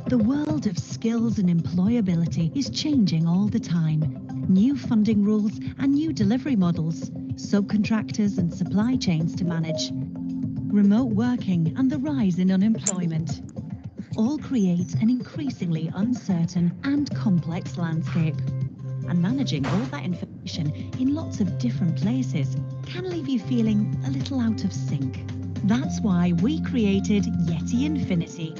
The world of skills and employability is changing all the time. New funding rules and new delivery models, subcontractors and supply chains to manage, remote working and the rise in unemployment all create an increasingly uncertain and complex landscape. And managing all that information in lots of different places can leave you feeling a little out of sync. That's why we created Yeti Infinity.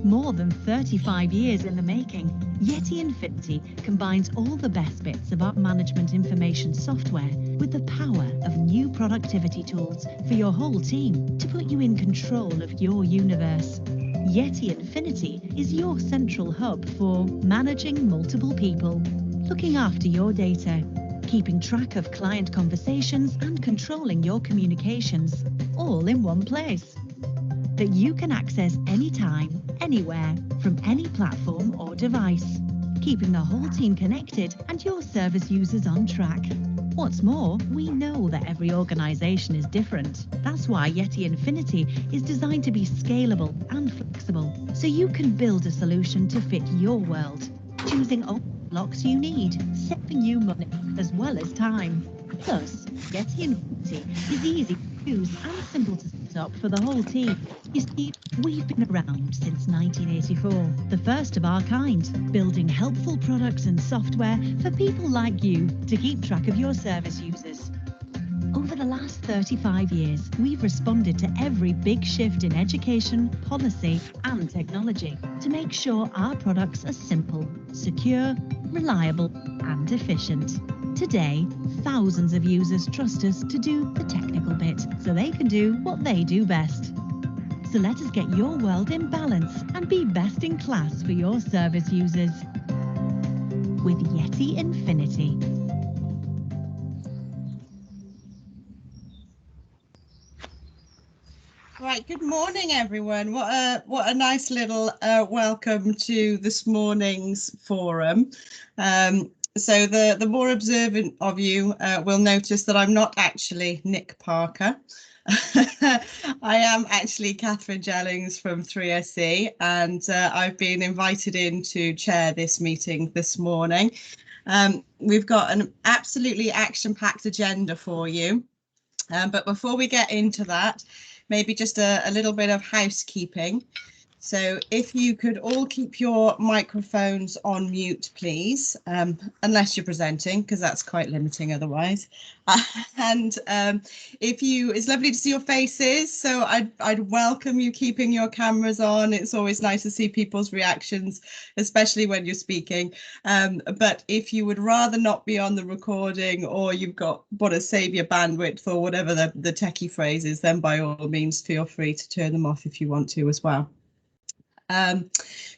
More than 35 years in the making, Yeti Infinity combines all the best bits of our management information software with the power of new productivity tools for your whole team to put you in control of your universe. Yeti Infinity is your central hub for managing multiple people, looking after your data, keeping track of client conversations and controlling your communications, all in one place, that you can access anytime, anywhere, from any platform or device, keeping the whole team connected and your service users on track. What's more, we know that every organisation is different. That's why Yeti Infinity is designed to be scalable and flexible, so you can build a solution to fit your world, choosing all the blocks you need, saving you money as well as time. Plus, Yeti Infinity is easy to use and simple to set up for the whole team. You see, we've been around since 1984, the first of our kind, building helpful products and software for people like you to keep track of your service users. Over the last 35 years, we've responded to every big shift in education, policy, and technology to make sure our products are simple, secure, reliable, and efficient. Today, thousands of users trust us to do the technical bit so they can do what they do best. So let us get your world in balance and be best in class for your service users with Yeti Infinity. Right, good morning, everyone. What a nice little welcome to this morning's forum. So the more observant of you will notice that I'm not actually Nick Parker. I am actually Catherine Jellings from 3SE, and I've been invited in to chair this meeting this morning. We've got an absolutely action-packed agenda for you, but before we get into that, maybe just a little bit of housekeeping. So if you could all keep your microphones on mute, please, unless you're presenting, because that's quite limiting otherwise. And it's lovely to see your faces, so I'd welcome you keeping your cameras on. It's always nice to see people's reactions, especially when you're speaking. But if you would rather not be on the recording, or you've got want to save your bandwidth or whatever the techie phrase is, then by all means feel free to turn them off if you want to as well.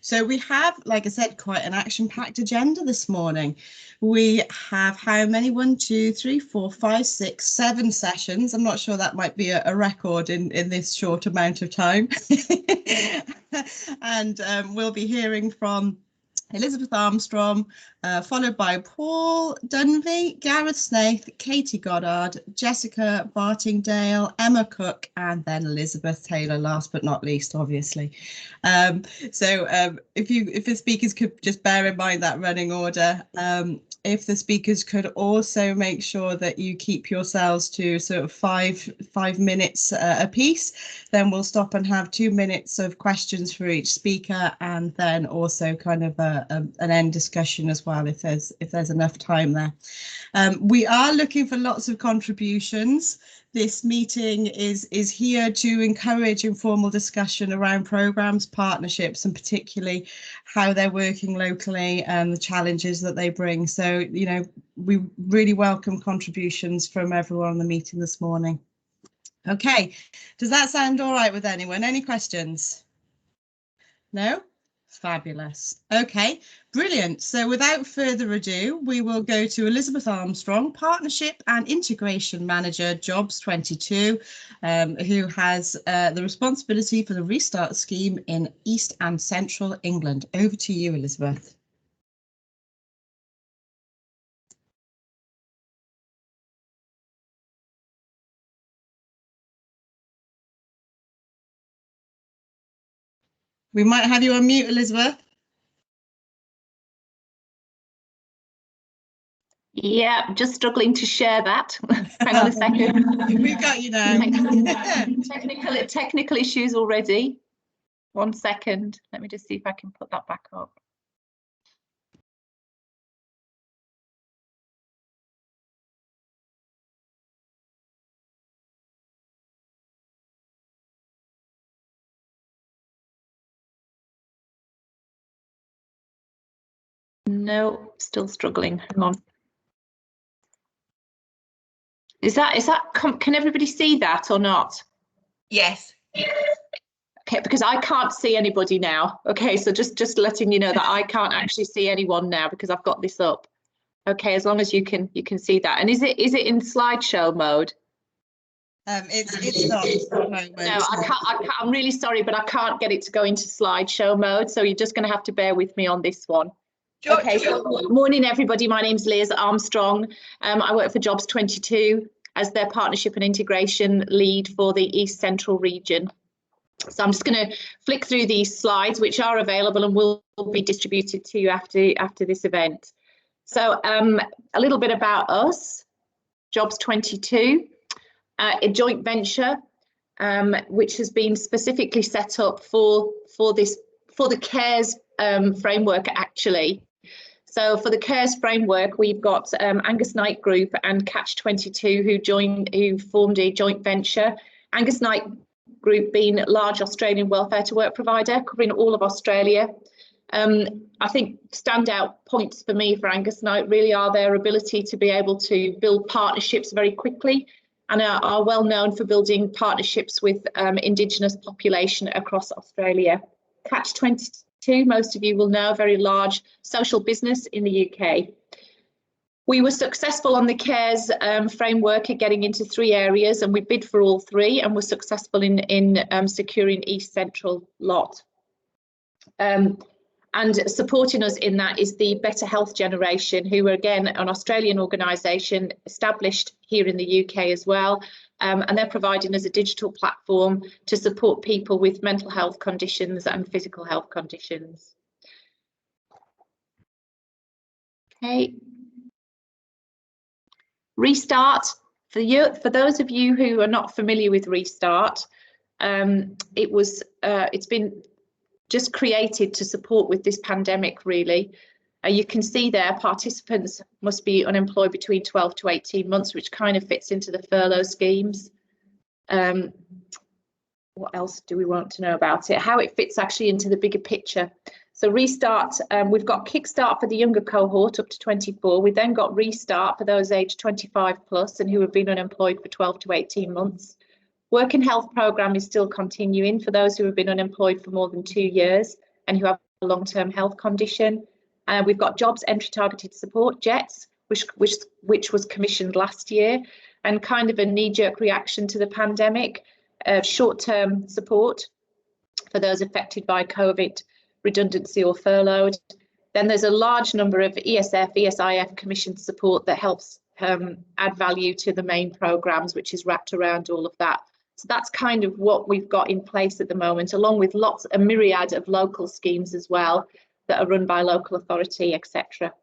So we have, like I said, quite an action-packed agenda this morning. We have how many? 1, 2, 3, 4, 5, 6, 7 sessions. I'm not sure that might be a record in this short amount of time. And we'll be hearing from Elizabeth Armstrong, followed by Paul Dunvey, Gareth Snaith, Katie Goddard, Jessica Bartingdale, Emma Cook, and then Elizabeth Taylor, last but not least, obviously. So if the speakers could just bear in mind that running order. If the speakers could also make sure that you keep yourselves to sort of five minutes a piece, then we'll stop and have 2 minutes of questions for each speaker, and then also kind of an end discussion as well if there's enough time there. We are looking for lots of contributions. This meeting is here to encourage informal discussion around programmes, partnerships, and particularly how they're working locally and the challenges that they bring. So, you know, we really welcome contributions from everyone on the meeting this morning. Okay, does that sound all right with anyone? Any questions? No? Fabulous. Okay, brilliant. So without further ado, we will go to Elizabeth Armstrong, Partnership and Integration Manager, Jobs 22, who has the responsibility for the Restart scheme in East and Central England. Over to you, Elizabeth. We might have you on mute, Elizabeth. Yeah, I'm just struggling to share that. Hang on a second. We've got you now. Technical issues already. 1 second. Let me just see if I can put that back up. No, still struggling. Hang on. Can everybody see that or not? Yes. Okay, because I can't see anybody now. Okay, so just letting you know that I can't actually see anyone now because I've got this up. Okay, as long as you can see that. And is it in slideshow mode? It's not at the moment. No, I can't. I'm really sorry, but I can't get it to go into slideshow mode. So you're just going to have to bear with me on this one. Okay, so morning everybody. My name's Liz Armstrong. I work for Jobs 22 as their partnership and integration lead for the East Central region. So I'm just going to flick through these slides, which are available and will be distributed to you after this event. So a little bit about us, Jobs 22, a joint venture which has been specifically set up for the CARES framework actually. So for the CARES framework, we've got Angus Knight Group and Catch 22 who formed a joint venture. Angus Knight Group being a large Australian welfare to work provider covering all of Australia. I think standout points for me for Angus Knight really are their ability to be able to build partnerships very quickly and are well known for building partnerships with Indigenous population across Australia. Catch 22, most of you will know, a very large social business in the UK. We were successful on the CARES framework at getting into 3 areas, and we bid for all 3 and were successful in securing East Central lot. And supporting us in that is the Better Health Generation, who are again an Australian organisation established here in the UK as well, and they're providing us a digital platform to support people with mental health conditions and physical health conditions. Okay. Restart, for those of you who are not familiar with Restart, it's been just created to support with this pandemic really. You can see there participants must be unemployed between 12 to 18 months, which kind of fits into the furlough schemes. What else do we want to know about it? How it fits actually into the bigger picture. So Restart, we've got Kickstart for the younger cohort up to 24. We then got Restart for those aged 25 plus and who have been unemployed for 12 to 18 months. Work and health programme is still continuing for those who have been unemployed for more than 2 years and who have a long-term health condition. We've got Jobs Entry Targeted Support, JETS, which was commissioned last year, and kind of a knee-jerk reaction to the pandemic, short-term support for those affected by COVID, redundancy or furloughed. Then there's a large number of ESF, ESIF commissioned support that helps add value to the main programmes, which is wrapped around all of that. So that's kind of what we've got in place at the moment, along with a myriad of local schemes as well that are run by local authority, etc.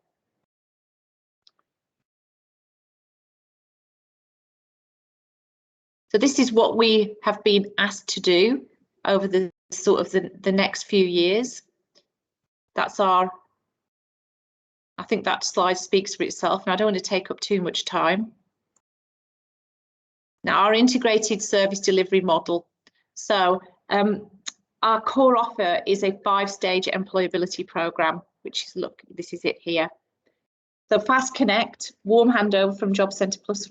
So this is what we have been asked to do over the sort of the next few years. That's I think that slide speaks for itself, and I don't want to take up too much time. Now, our integrated service delivery model. So our core offer is a 5-stage employability programme, which is, look, this is it here. So Fast Connect, warm handover from Job Centre Plus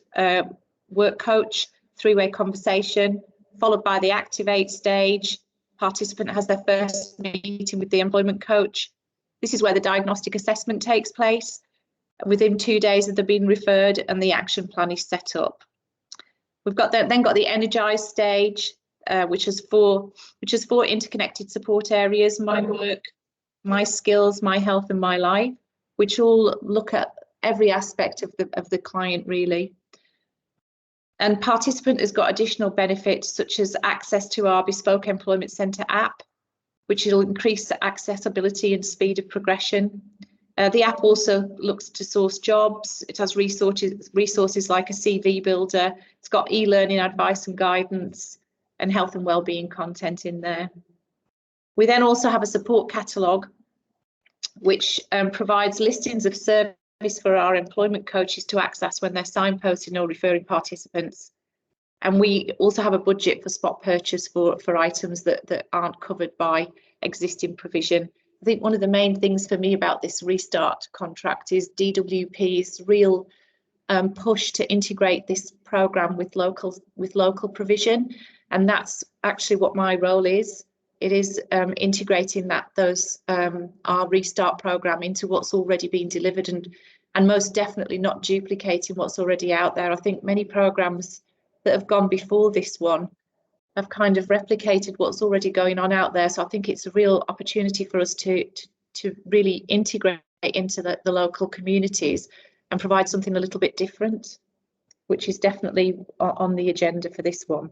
work coach, 3-way conversation, followed by the Activate stage. Participant has their first meeting with the employment coach. This is where the diagnostic assessment takes place. Within 2 days of them being referred and the action plan is set up. We've got then got the Energize stage, which is for interconnected support areas, my work, my skills, my health and my life, which all look at every aspect of the client really. And participant has got additional benefits such as access to our bespoke employment centre app, which will increase accessibility and speed of progression. The app also looks to source jobs. It has resources like a CV builder. It's got e-learning advice and guidance and health and wellbeing content in there. We then also have a support catalogue, which provides listings of service for our employment coaches to access when they're signposting or referring participants. And we also have a budget for spot purchase for items that aren't covered by existing provision. I think one of the main things for me about this restart contract is DWP's real push to integrate this programme with local provision, and that's actually what my role is. It is integrating our restart programme into what's already been delivered, and most definitely not duplicating what's already out there. I think many programmes that have gone before this one have kind of replicated what's already going on out there. So I think it's a real opportunity for us to really integrate into the local communities and provide something a little bit different, which is definitely on the agenda for this one.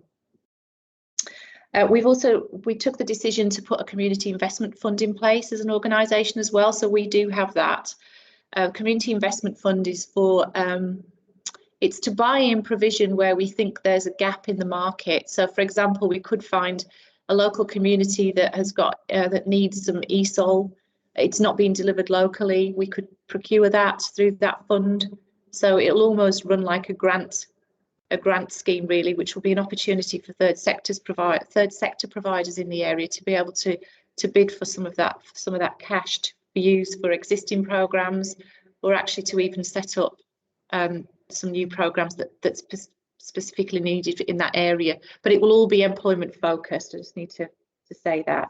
We took the decision to put a community investment fund in place as an organisation as well. So we do have that. Community investment fund is for it's to buy in provision where we think there's a gap in the market. So, for example, we could find a local community that has got that needs some ESOL. It's not being delivered locally. We could procure that through that fund. So it'll almost run like a grant scheme, really, which will be an opportunity for third sector providers in the area to be able to bid for some of that cash to be used for existing programmes, or actually to even set up some new programmes that's specifically needed in that area. But it will all be employment focused. I just need to say that.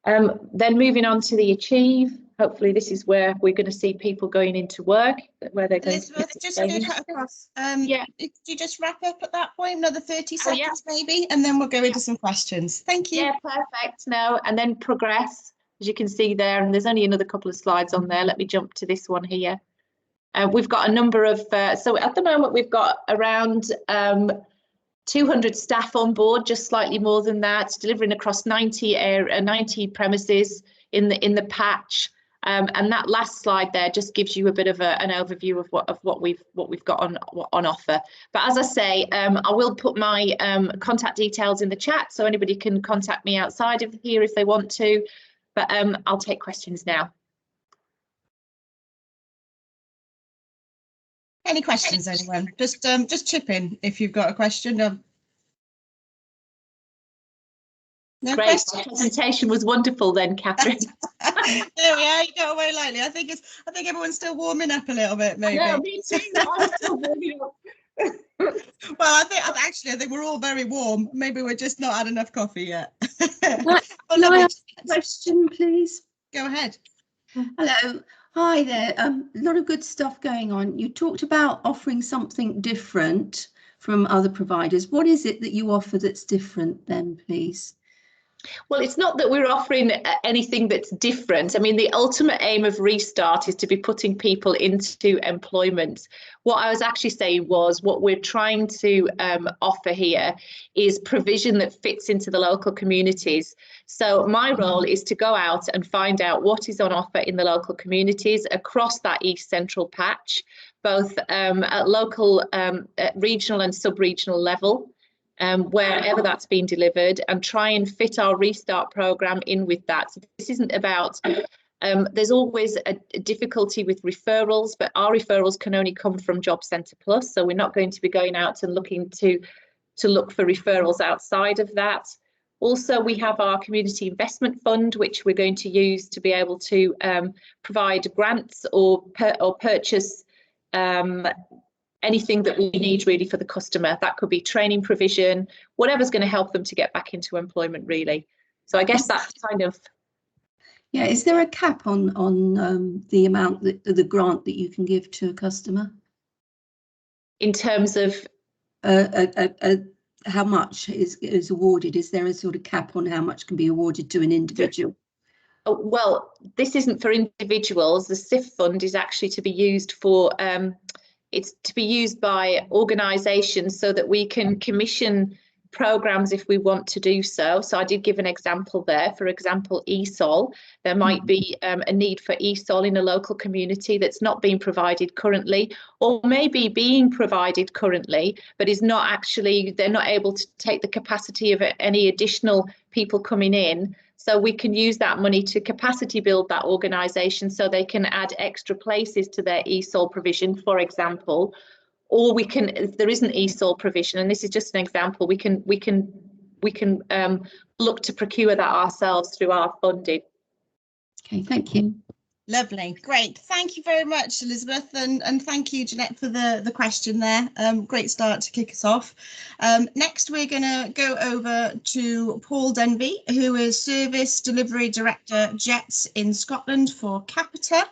Then moving on to the Achieve. Hopefully this is where we're going to see people going into work, where they're going Elizabeth, to just to cut across. Yeah. Could you just wrap up at that point, another 30 seconds maybe, and then we'll go into some questions. Thank you. Yeah, perfect. No, and then progress, as you can see there, and there's only another couple of slides on there. Let me jump to this one here. We've got a number of, so at the moment we've got around 200 staff on board, just slightly more than that, delivering across 90 premises in the patch. And that last slide there just gives you a bit of an overview of what we've got on offer. But as I say, I will put my contact details in the chat, so anybody can contact me outside of here if they want to. But I'll take questions now. Any questions, anyone? Just chip in if you've got a question. No Great. questions? The presentation was wonderful then, Catherine. There we are. You got away lightly. I think everyone's still warming up a little bit, maybe. No, me too. I'm still warming up. Well, I think we're all very warm. Maybe we're just not had enough coffee yet. Can I ask a question, please? Go ahead. Hello. Hi there. A lot of good stuff going on. You talked about offering something different from other providers. What is it that you offer that's different then, please? Well, it's not that we're offering anything that's different. I mean, the ultimate aim of Restart is to be putting people into employment. What I was actually saying was what we're trying to offer here is provision that fits into the local communities. So my role is to go out and find out what is on offer in the local communities across that East Central patch, both at local, at regional and sub-regional level. Wherever that's been delivered, and try and fit our Restart programme in with that. So this isn't about, there's always a difficulty with referrals, but our referrals can only come from Job Centre Plus, so we're not going to be going out and looking to look for referrals outside of that. Also, we have our Community Investment Fund, which we're going to use to be able to provide grants or purchase anything that we need really for the customer. That could be training provision, whatever's going to help them to get back into employment, really. So I guess that's kind of. Yeah, is there a cap on the amount that the grant that you can give to a customer? In terms of how much is awarded? Is there a sort of cap on how much can be awarded to an individual? Well, this isn't for individuals. The SIF fund is actually to be used for it's to be used by organisations so that we can commission programs if we want to do so. So I did give an example there. For example, ESOL. There might be a need for ESOL in a local community that's not being provided currently, or maybe being provided currently, but is not actually, they're not able to take the capacity of any additional people coming in. So we can use that money to capacity build that organisation so they can add extra places to their ESOL provision, for example. Or we can, if there isn't ESOL provision, and this is just an example, we can look to procure that ourselves through our funding. Okay, thank you. Lovely, great. Thank you very much, Elizabeth, and thank you, Jeanette, for the question there. Great start to kick us off. Next, we're going to go over to Paul Dunphy, who is Service Delivery Director, JETS in Scotland for Capita.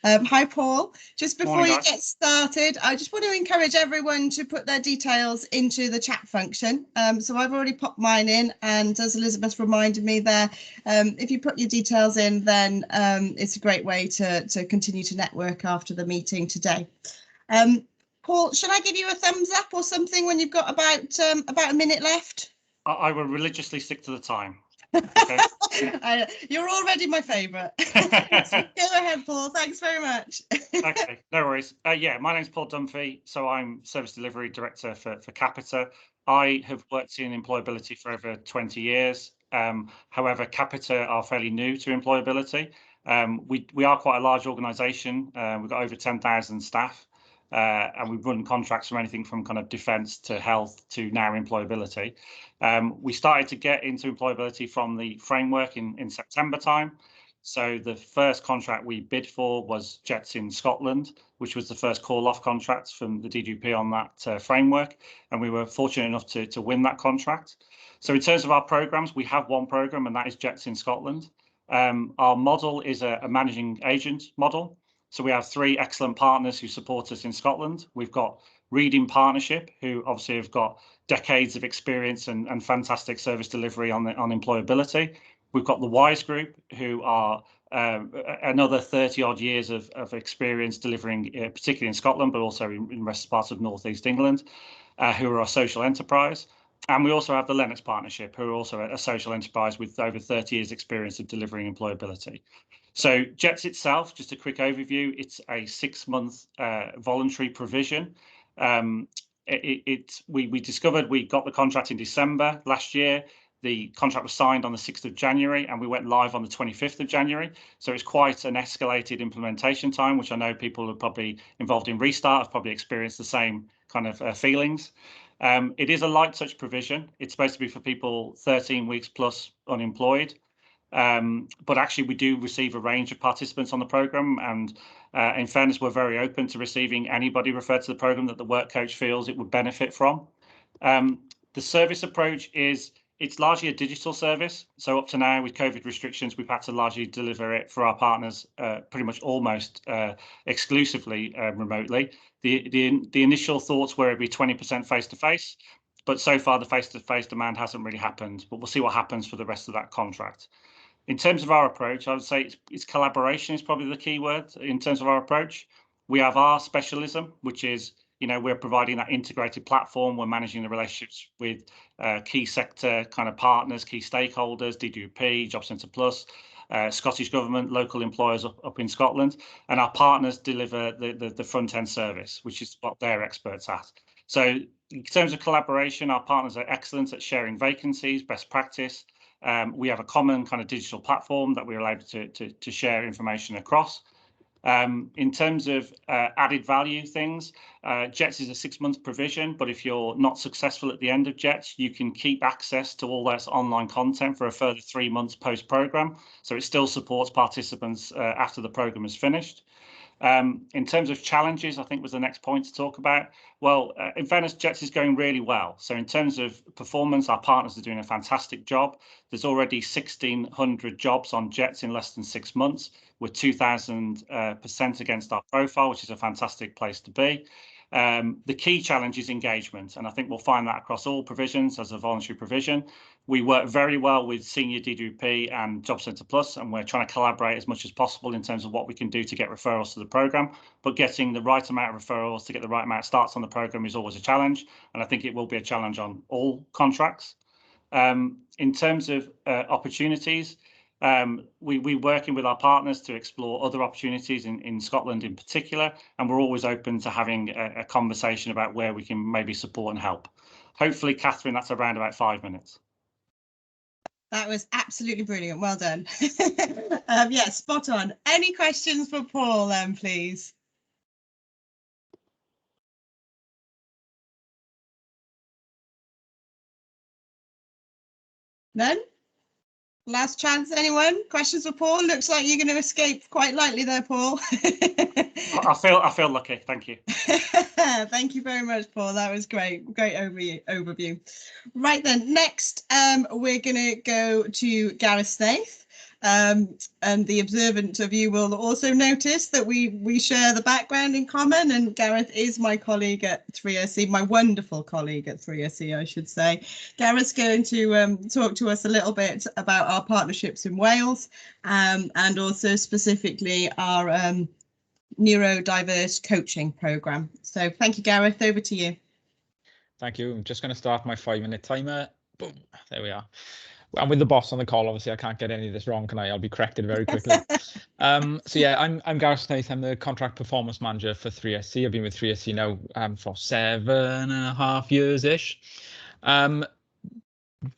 Hi, Paul. Just before you get started, I just want to encourage everyone to put their details into the chat function. So I've already popped mine in, and as Elizabeth reminded me there, if you put your details in, then it's a great way to continue to network after the meeting today. Paul, should I give you a thumbs up or something when you've got about a minute left? I will religiously stick to the time. Okay. You're already my favourite. Go ahead, Paul. Thanks very much. Okay, no worries. Yeah, my name's Paul Dunphy. So I'm Service Delivery Director for Capita. I have worked in employability for over 20 years. However, Capita are fairly new to employability. We are quite a large organisation. We've got over 10,000 staff. And we run contracts from anything from kind of defence to health to now employability. We started to get into employability from the framework in September time. So the first contract we bid for was JETS in Scotland, which was the first call-off contract from the DGP on that framework. And we were fortunate enough to win that contract. So in terms of our programmes, we have one programme, and that is JETS in Scotland. Our model is a managing agent model. So we have 3 excellent partners who support us in Scotland. We've got Reading Partnership, who obviously have got decades of experience and fantastic service delivery on employability. We've got the Wise Group, who are another 30 odd years of experience delivering, particularly in Scotland, but also in rest parts of North East England, who are a social enterprise. And we also have the Lennox Partnership, who are also a social enterprise with over 30 years experience of delivering employability. So JETS itself, just a quick overview, it's a 6-month voluntary provision. We discovered we got the contract in December last year. The contract was signed on the 6th of January and we went live on the 25th of January. So it's quite an escalated implementation time, which I know people who are probably involved in Restart have probably experienced the same kind of feelings. It is a light touch provision. It's supposed to be for people 13 weeks plus unemployed. But actually we do receive a range of participants on the programme, and in fairness, we're very open to receiving anybody referred to the programme that the work coach feels it would benefit from. The service approach is, it's largely a digital service. So up to now with COVID restrictions, we've had to largely deliver it for our partners pretty much almost exclusively remotely. The initial thoughts were it'd be 20% face-to-face, but so far the face-to-face demand hasn't really happened, but we'll see what happens for the rest of that contract. In terms of our approach, I would say it's collaboration is probably the key word in terms of our approach. We have our specialism, which is, we're providing that integrated platform. We're managing the relationships with key sector kind of partners, key stakeholders, DGP, Job Centre Plus, Scottish Government, local employers up in Scotland. And our partners deliver the front end service, which is what they're experts at. So in terms of collaboration, our partners are excellent at sharing vacancies, best practice. We have a common kind of digital platform that we're able to share information across. In terms of added value things, JETS is a 6-month provision, but if you're not successful at the end of JETS, you can keep access to all that online content for a further 3 months post-programme. So it still supports participants after the programme is finished. In terms of challenges, I think was the next point to talk about. Well, in fairness, JETS is going really well. So in terms of performance, our partners are doing a fantastic job. There's already 1,600 jobs on JETS in less than 6 months. We're 2,000% against our profile, which is a fantastic place to be. The key challenge is engagement, and I think we'll find that across all provisions as a voluntary provision. We work very well with Senior DWP and Job Centre Plus, and we're trying to collaborate as much as possible in terms of what we can do to get referrals to the programme. But getting the right amount of referrals to get the right amount of starts on the programme is always a challenge, and I think it will be a challenge on all contracts. In terms of opportunities, we're working with our partners to explore other opportunities in Scotland in particular, and we're always open to having a conversation about where we can maybe support and help. Hopefully, Catherine, that's around about 5 minutes. That was absolutely brilliant. Well done. Yeah, spot on. Any questions for Paul then, please? None? Last chance, anyone? Questions for Paul? Looks like you're going to escape quite lightly there, Paul. I feel lucky. Thank you. Thank you very much, Paul. That was great. Great overview. Right then, next we're going to go to Gareth Snaith. And the observant of you will also notice that we share the background in common, and Gareth is my colleague at 3SE, my wonderful colleague at 3SE, I should say. Gareth's going to talk to us a little bit about our partnerships in Wales, and also specifically our neurodiverse coaching programme. So thank you, Gareth. Over to you. Thank you. I'm just going to start my 5-minute timer. Boom. There we are. I'm with the boss on the call. Obviously, I can't get any of this wrong, can I? I'll be corrected very quickly. So yeah, I'm Gareth Snaith. I'm the contract performance manager for 3SE. I've been with 3SE now for 7.5 years-ish.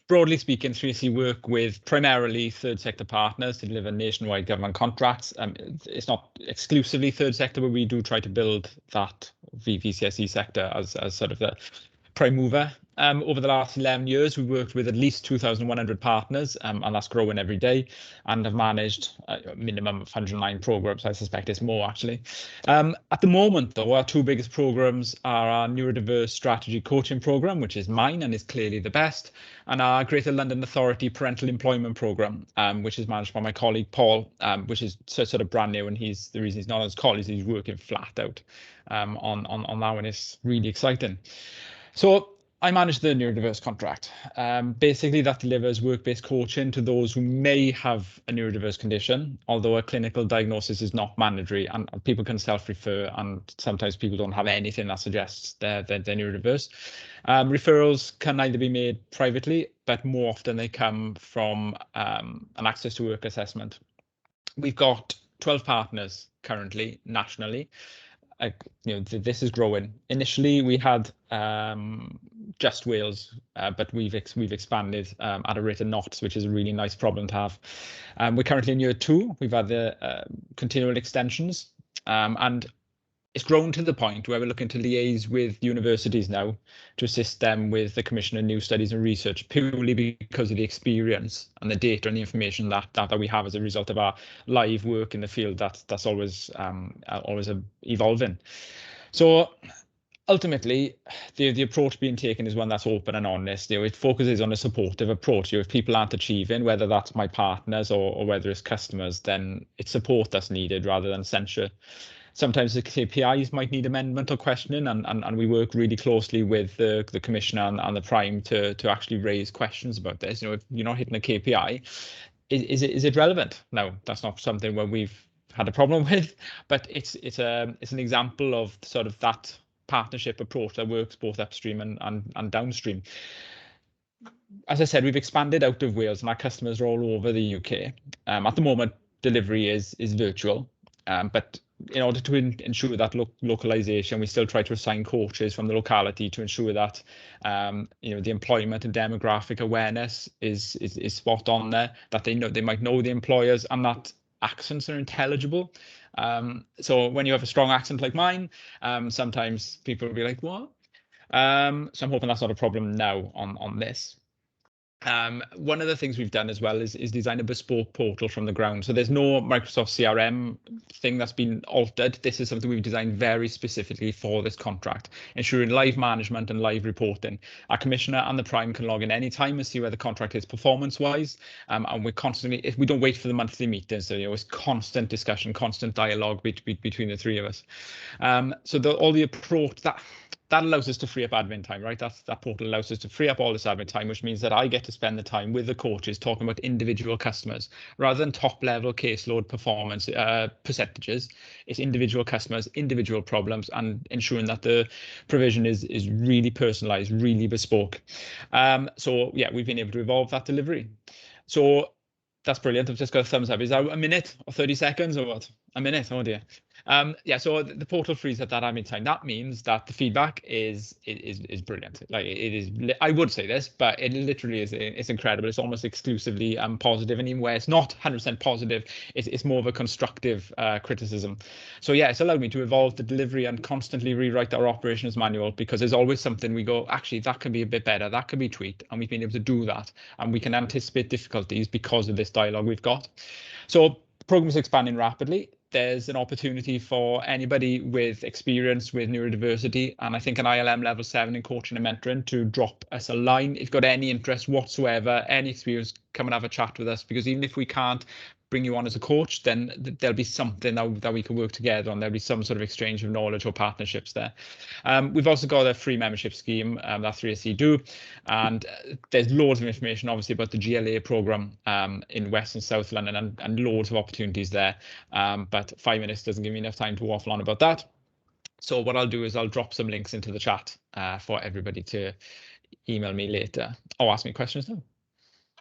Broadly speaking, 3SE work with primarily third sector partners to deliver nationwide government contracts. It's not exclusively third sector, but we do try to build that VPCSE sector as sort of the prime mover. Over the last 11 years, we've worked with at least 2,100 partners, and that's growing every day, and have managed a minimum of 109 programs. I suspect it's more, actually. At the moment, though, our two biggest programs are our neurodiverse strategy coaching program, which is mine and is clearly the best, and our Greater London Authority parental employment program, which is managed by my colleague Paul, which is sort of brand new, and the reason he's not on his call is he's working flat out on that one. It's really exciting. So I manage the neurodiverse contract. Basically, that delivers work-based coaching to those who may have a neurodiverse condition, although a clinical diagnosis is not mandatory, and people can self-refer, and sometimes people don't have anything that suggests they're neurodiverse. Referrals can either be made privately, but more often they come from an access to work assessment. We've got 12 partners currently nationally. This is growing. Initially, we had just Wales, but we've expanded at a rate of knots, which is a really nice problem to have. We're currently in year 2. We've had the continual extensions, and it's grown to the point where we're looking to liaise with universities now to assist them with the commission of new studies and research, purely because of the experience and the data and the information that we have as a result of our live work in the field. That's always evolving. So ultimately, the approach being taken is one that's open and honest. It focuses on a supportive approach. If people aren't achieving, whether that's my partners or whether it's customers, then it's support that's needed rather than censure. Sometimes the KPIs might need amendment or questioning, and we work really closely with the Commissioner and the Prime to actually raise questions about this. If you're not hitting a KPI, is it relevant? No, that's not something where we've had a problem with, but it's an example of sort of that partnership approach that works both upstream and downstream. As I said, we've expanded out of Wales, and our customers are all over the UK. At the moment, delivery is virtual, but in order to ensure that localization, we still try to assign coaches from the locality to ensure that the employment and demographic awareness is spot on there, that they might know the employers, and that accents are intelligible. So when you have a strong accent like mine, sometimes people will be like, what? So I'm hoping that's not a problem now on this. One of the things we've done as well is design a bespoke portal from the ground. So there's no Microsoft CRM thing that's been altered. This is something we've designed very specifically for this contract, ensuring live management and live reporting. Our Commissioner and the Prime can log in any time and see where the contract is performance-wise. And we're constantly, if we don't wait for the monthly meetings, so it's constant discussion, constant dialogue between the three of us. So all the approach that that allows us to free up admin time, right? That portal allows us to free up all this admin time, which means that I get to spend the time with the coaches talking about individual customers rather than top level caseload performance percentages. It's individual customers, individual problems, and ensuring that the provision is really personalized, really bespoke. So yeah, we've been able to evolve that delivery. So that's brilliant. I've just got a thumbs up. Is that a minute or 30 seconds or what? A minute, oh dear. Yeah, so the portal frees up that admin time. That means that the feedback is brilliant. Like it is, I would say this, but it literally is. It's incredible. It's almost exclusively positive, and even where it's not 100% positive, it's more of a constructive criticism. So yeah, it's allowed me to evolve the delivery and constantly rewrite our operations manual, because there's always something we go, actually that can be a bit better, that can be tweaked, and we've been able to do that, and we can anticipate difficulties because of this dialogue we've got. So the program is expanding rapidly. There's an opportunity for anybody with experience with neurodiversity, and I think an ILM level 7 in coaching and mentoring, to drop us a line if you've got any interest whatsoever, any experience, come and have a chat with us, because even if we can't bring you on as a coach, then there'll be something that we can work together on. There'll be some sort of exchange of knowledge or partnerships there. We've also got a free membership scheme that 3SC do, and there's loads of information obviously about the GLA program in West and South London, and loads of opportunities there, but 5 minutes doesn't give me enough time to waffle on about that. So what I'll do is I'll drop some links into the chat for everybody to email me later or ask me questions now.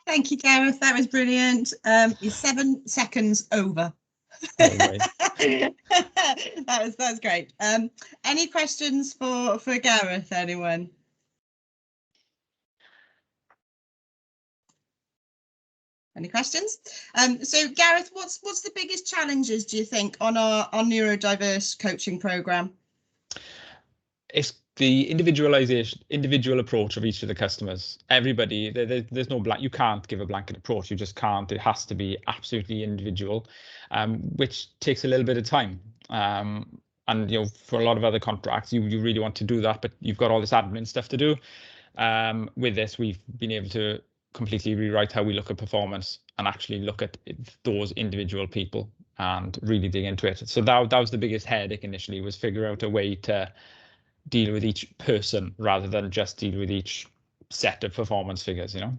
Thank you, Gareth. That was brilliant. You're 7 seconds over. That's great. Any questions for Gareth, anyone? Any questions? So Gareth, what's the biggest challenges, do you think, on our neurodiverse coaching program? It's the individual approach of each of the customers. Everybody, there's no blank. You can't give a blanket approach. You just can't. It has to be absolutely individual, which takes a little bit of time. And you know, for a lot of other contracts, you really want to do that, but you've got all this admin stuff to do. With this, we've been able to completely rewrite how we look at performance and actually look at those individual people and really dig into it. So that was the biggest headache initially, was figure out a way to deal with each person rather than just deal with each set of performance figures, you know.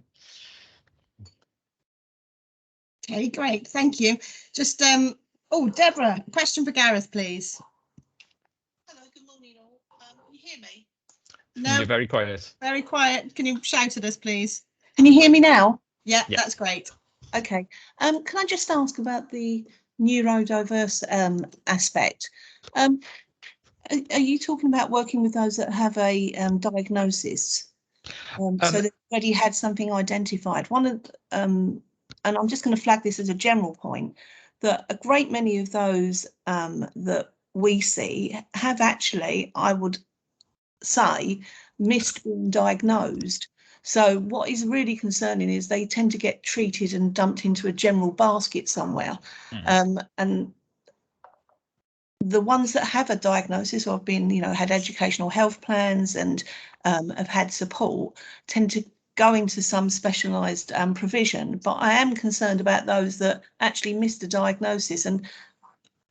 Okay, great, thank you. Just oh, Deborah, question for Gareth, please. Hello, good morning all. Can you hear me? No, you're very quiet. Very quiet. Can you shout at us, please? Can you hear me now? Yeah, that's great. Okay. Can I just ask about the neurodiverse aspect? Are you talking about working with those that have a diagnosis? So they've already had something identified. And I'm just going to flag this as a general point, that a great many of those that we see have actually, I would say, missed being diagnosed. So what is really concerning is they tend to get treated and dumped into a general basket somewhere. And the ones that have a diagnosis or have been, you know, had educational health plans and have had support tend to go into some specialised provision. But I am concerned about those that actually missed a diagnosis and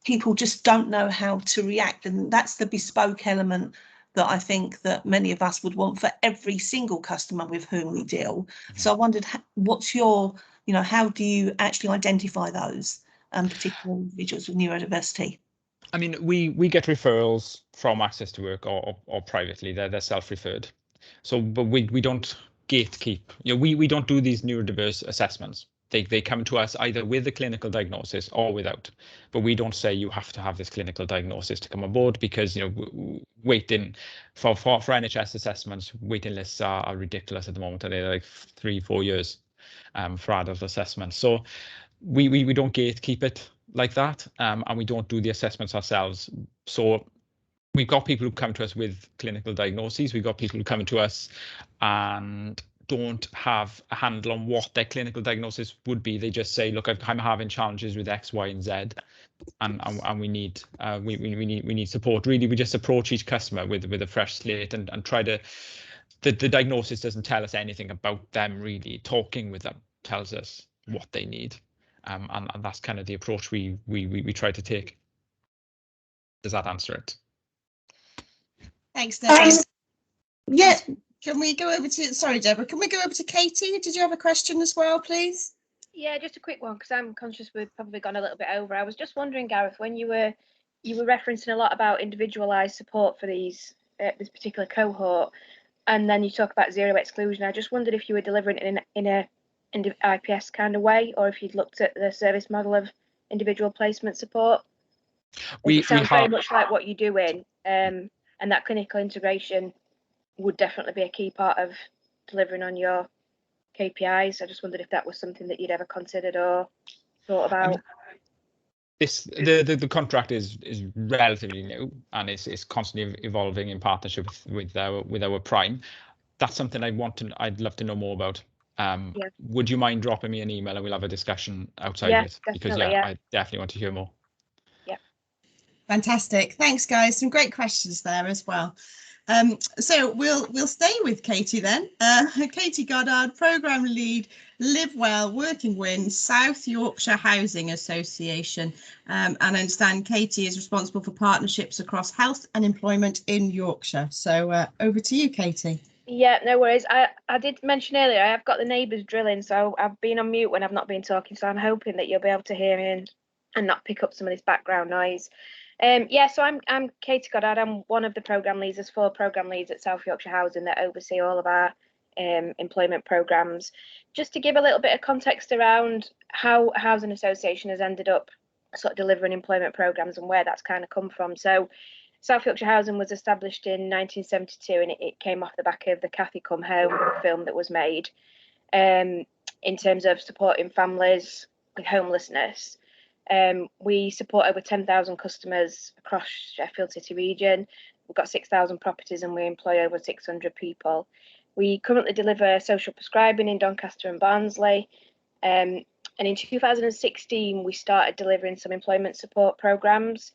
people just don't know how to react. And that's the bespoke element that I think that many of us would want for every single customer with whom we deal. So I wondered, what's your, you know, how do you actually identify those particular individuals with neurodiversity? I mean, we get referrals from Access to Work or privately. They're self-referred. So, but we don't gatekeep. You know, we don't do these neurodiverse assessments. They come to us either with a clinical diagnosis or without, but we don't say you have to have this clinical diagnosis to come on board, because, you know, waiting for NHS assessments, waiting lists are ridiculous at the moment, and they're like 3-4 years for adult assessments. So we don't gatekeep it like that, and we don't do the assessments ourselves. So we've got people who come to us with clinical diagnoses. We've got people who come to us and don't have a handle on what their clinical diagnosis would be. They just say, look, I'm having challenges with X, Y, and Z, and we need support. Really, we just approach each customer with a fresh slate and try to. The diagnosis doesn't tell us anything about them really. Talking with them tells us what they need, and that's kind of the approach we try to take. Does that answer it? Thanks, Deborah. Yeah, Can we go over to, sorry, Deborah, can we go over to Katie? Did you have a question as well, please? Yeah, just a quick one, because I'm conscious we've probably gone a little bit over. I was just wondering, Gareth, when you were referencing a lot about individualised support for these this particular cohort, and then you talk about zero exclusion. I just wondered if you were delivering it in a IPS kind of way, or if you'd looked at the service model of individual placement support. It sounds very much like what you're doing, and that clinical integration would definitely be a key part of delivering on your KPIs. I just wondered if that was something that you'd ever considered or thought about. The contract is relatively new, and it's constantly evolving in partnership with our prime. That's something I'd love to know more about. Would you mind dropping me an email and we'll have a discussion outside of it? Because I definitely want to hear more. Yeah. Fantastic. Thanks, guys. Some great questions there as well. So we'll stay with Katie then. Katie Goddard, Programme Lead, Live Well, Working Win, South Yorkshire Housing Association. And I understand Katie is responsible for partnerships across health and employment in Yorkshire. So over to you, Katie. Yeah, no worries. I did mention earlier, I've got the neighbours drilling, so I've been on mute when I've not been talking, so I'm hoping that you'll be able to hear me and not pick up some of this background noise. So I'm Katie Goddard. I'm one of the programme leads. There's 4 programme leads at South Yorkshire Housing that oversee all of our employment programmes. Just to give a little bit of context around how Housing Association has ended up sort of delivering employment programmes and where that's kind of come from. So South Yorkshire Housing was established in 1972, and it came off the back of the Cathy Come Home film that was made in terms of supporting families with homelessness. We support over 10,000 customers across Sheffield City region. We've got 6,000 properties and we employ over 600 people. We currently deliver social prescribing in Doncaster and Barnsley. And in 2016, we started delivering some employment support programmes.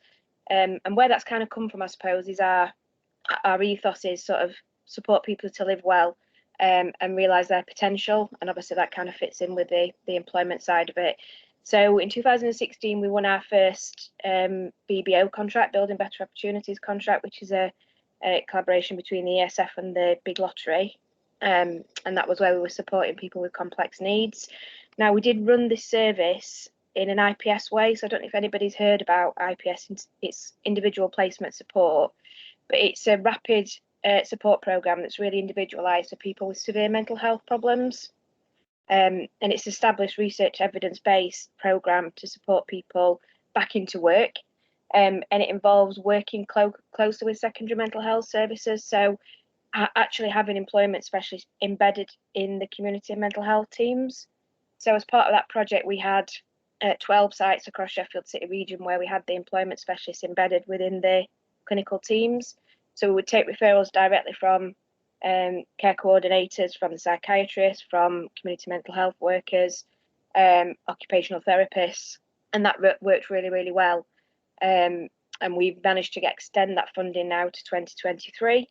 And where that's kind of come from, I suppose, is our ethos is sort of support people to live well and realise their potential. And obviously that kind of fits in with the employment side of it. So in 2016, we won our first BBO contract, Building Better Opportunities contract, which is a collaboration between the ESF and the Big Lottery. And that was where we were supporting people with complex needs. Now, we did run this service in an IPS way. So I don't know if anybody's heard about IPS. It's individual placement support, but it's a rapid support programme that's really individualised for people with severe mental health problems. And it's established research evidence-based programme to support people back into work, and it involves working closer with secondary mental health services, so actually having employment specialists embedded in the community and mental health teams. So as part of that project, we had 12 sites across Sheffield City region where we had the employment specialists embedded within the clinical teams. So we would take referrals directly from care coordinators, from the psychiatrists, from community mental health workers, occupational therapists, and that worked really, really well. And we've managed to extend that funding now to 2023.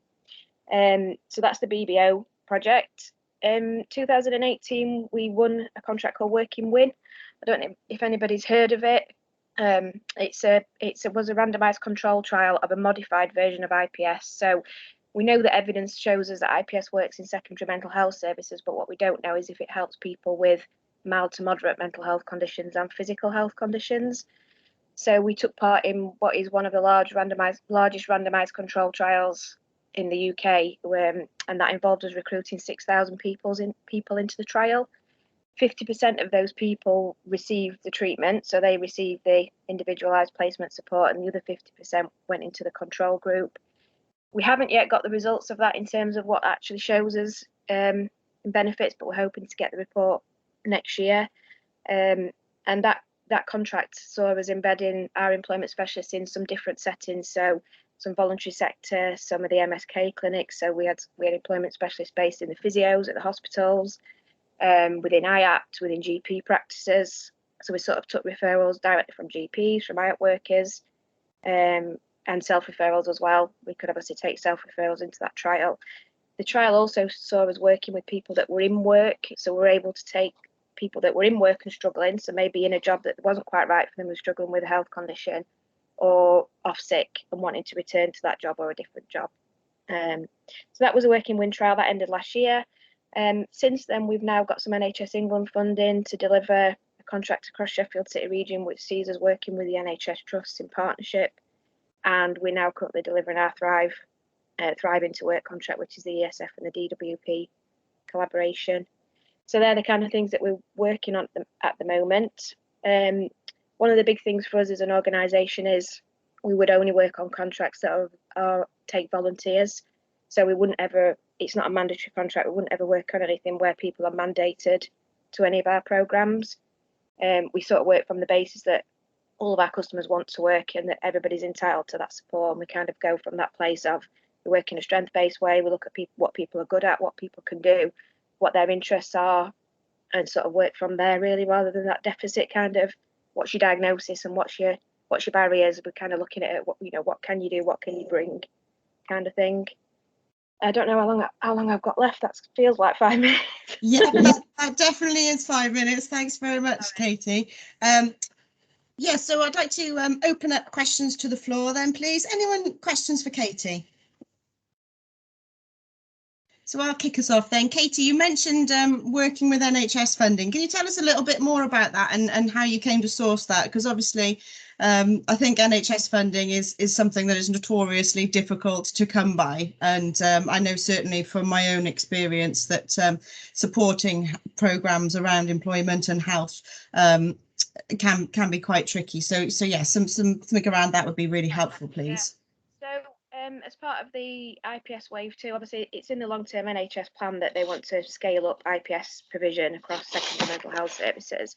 So that's the BBO project. In 2018, we won a contract called Working Win. I don't know if anybody's heard of it. It was a randomised control trial of a modified version of IPS. So we know that evidence shows us that IPS works in secondary mental health services, but what we don't know is if it helps people with mild to moderate mental health conditions and physical health conditions. So we took part in what is one of the largest randomised control trials in the UK, and that involved us recruiting 6,000 people into the trial. 50% of those people received the treatment, so they received the individualised placement support, and the other 50% went into the control group. We haven't yet got the results of that in terms of what actually shows us in benefits, but we're hoping to get the report next year. And that contract saw us embedding our employment specialists in some different settings, so some voluntary sector, some of the MSK clinics. So we had employment specialists based in the physios at the hospitals, within IAPT, within GP practices. So we sort of took referrals directly from GPs, from IAPT workers, and self-referrals as well. We could obviously take self-referrals into that trial. The trial also saw us working with people that were in work, so we're able to take people that were in work and struggling, so maybe in a job that wasn't quite right for them, were struggling with a health condition or off sick and wanting to return to that job or a different job. So that was a working wind trial that ended last year. Since then, we've now got some NHS England funding to deliver a contract across Sheffield City region, which sees us working with the NHS Trust in partnership. And we're now currently delivering our Thriving to Work contract, which is the ESF and the DWP collaboration. So they're the kind of things that we're working on at the moment. One of the big things for us as an organisation is we would only work on contracts that take volunteers. So we wouldn't ever, it's not a mandatory contract, we wouldn't ever work on anything where people are mandated to any of our programmes. We sort of work from the basis that all of our customers want to work and that everybody's entitled to that support. And we kind of go from that place of we work in a strength-based way, we look at what people are good at, what people can do, what their interests are, and sort of work from there really, rather than that deficit kind of what's your diagnosis and what's your barriers. We're kind of looking at it, what can you do, what can you bring, kind of thing. I don't know how long I've got left. That feels like 5 minutes. Yeah, that definitely is 5 minutes. Thanks very much, Katie. Yeah, so I'd like to open up questions to the floor then, please. Anyone questions for Katie? So I'll kick us off then. Katie, you mentioned working with NHS funding. Can you tell us a little bit more about that and how you came to source that? Because obviously, I think NHS funding is something that is notoriously difficult to come by. And I know certainly from my own experience that supporting programmes around employment and health can be quite tricky. So yeah, something around that would be really helpful, please. Yeah. So as part of the IPS Wave 2, obviously it's in the long-term NHS plan that they want to scale up IPS provision across secondary mental health services.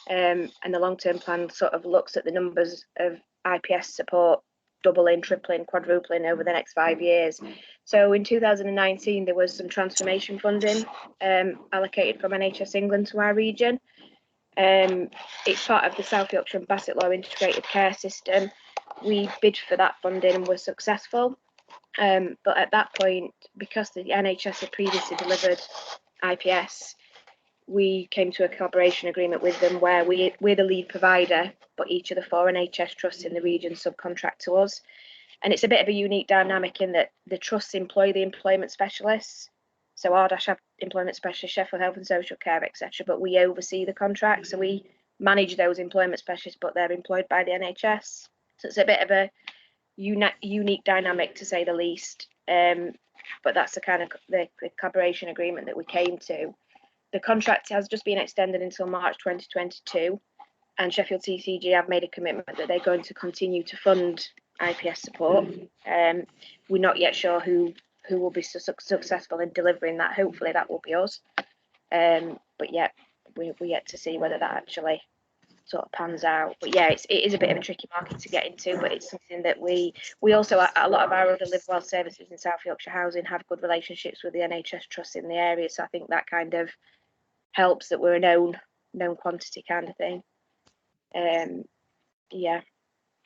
And the long-term plan sort of looks at the numbers of IPS support doubling, tripling, quadrupling over the next 5 years. So in 2019, there was some transformation funding allocated from NHS England to our region. It's part of the South Yorkshire and Bassetlaw integrated care system. We bid for that funding and were successful. But at that point, because the NHS had previously delivered IPS, we came to a collaboration agreement with them where we're the lead provider, but each of the 4 NHS trusts in the region subcontract to us. And it's a bit of a unique dynamic in that the trusts employ the employment specialists. So Ardash have employment specialists, Sheffield Health and Social Care, etc. But we oversee the contract, so we manage those employment specialists, but they're employed by the NHS. So it's a bit of a unique dynamic, to say the least. But that's the kind of the collaboration agreement that we came to. The contract has just been extended until March 2022, and Sheffield CCG have made a commitment that they're going to continue to fund IPS support. We're not yet sure who will be successful in delivering that. Hopefully that will be us. But yeah, we're yet to see whether that actually sort of pans out. But yeah, it is a bit of a tricky market to get into, but it's something that we also, a lot of our other live well services in South Yorkshire Housing have good relationships with the NHS trusts in the area. So I think that kind of helps that we're a known quantity kind of thing. Yeah.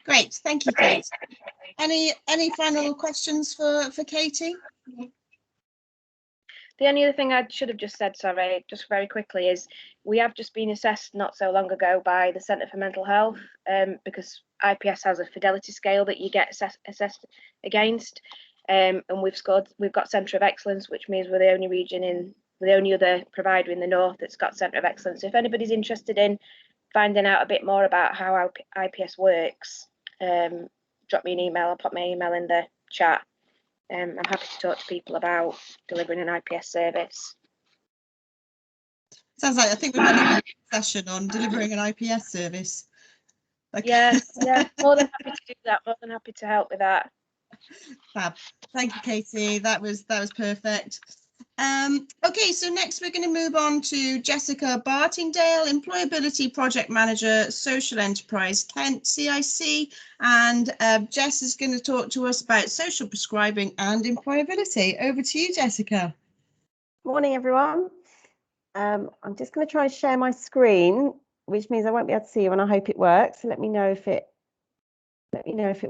Great, thank you, Kate. Any final questions for Katie? The only other thing I should have just said, sorry, just very quickly, is we have just been assessed not so long ago by the Centre for Mental Health, because IPS has a fidelity scale that you get assessed against, and we've got Centre of Excellence, which means we're the only other provider in the north that's got Centre of Excellence. So if anybody's interested in finding out a bit more about how IPS works, drop me an email. I'll pop my email in the chat. I'm happy to talk to people about delivering an IPS service. Sounds like I think we've got a session on delivering an IPS service. Okay. Yeah, more than happy to do that. More than happy to help with that. Fab. Thank you, Katie. That was perfect. Okay, so next we're going to move on to Jessica Bartingdale, Employability Project Manager, Social Enterprise Kent, CIC, and Jess is going to talk to us about social prescribing and employability. Over to you, Jessica. Morning, everyone. I'm just going to try and share my screen, which means I won't be able to see you, and I hope it works. So let me know if it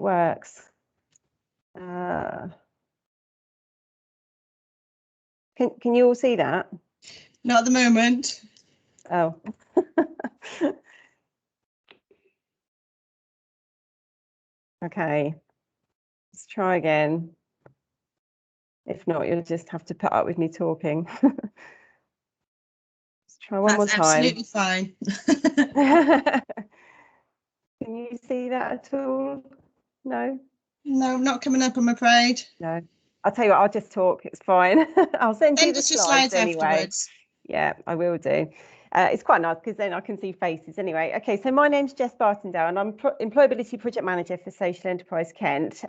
works. Can you all see that? Not at the moment. Oh. Okay. Let's try again. If not, you'll just have to put up with me talking. Let's try one more time. Absolutely fine. Can you see that at all? No? No, not coming up, I'm afraid. No. I'll tell you what, I'll just talk. It's fine. I'll send you the us your slides anyway. afterwards. Yeah, I will do. It's quite nice because then I can see faces anyway. Okay, so my name's Jess Bartender and I'm Employability Project Manager for Social Enterprise Kent.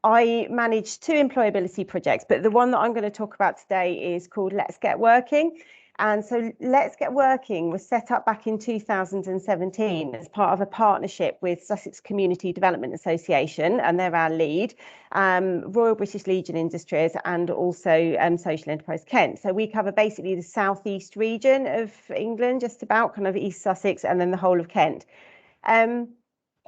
I manage 2 employability projects, but the one that I'm going to talk about today is called Let's Get Working. And so Let's Get Working was set up back in 2017 as part of a partnership with Sussex Community Development Association, and they're our lead, Royal British Legion Industries, and also Social Enterprise Kent. So we cover basically the southeast region of England, just about kind of East Sussex, and then the whole of Kent.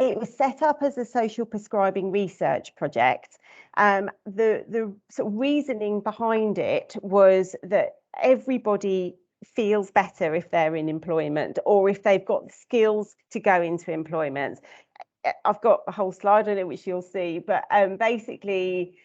It was set up as a social prescribing research project. The sort of reasoning behind it was that everybody feels better if they're in employment or if they've got the skills to go into employment. I've got a whole slide on it which you'll see, but basically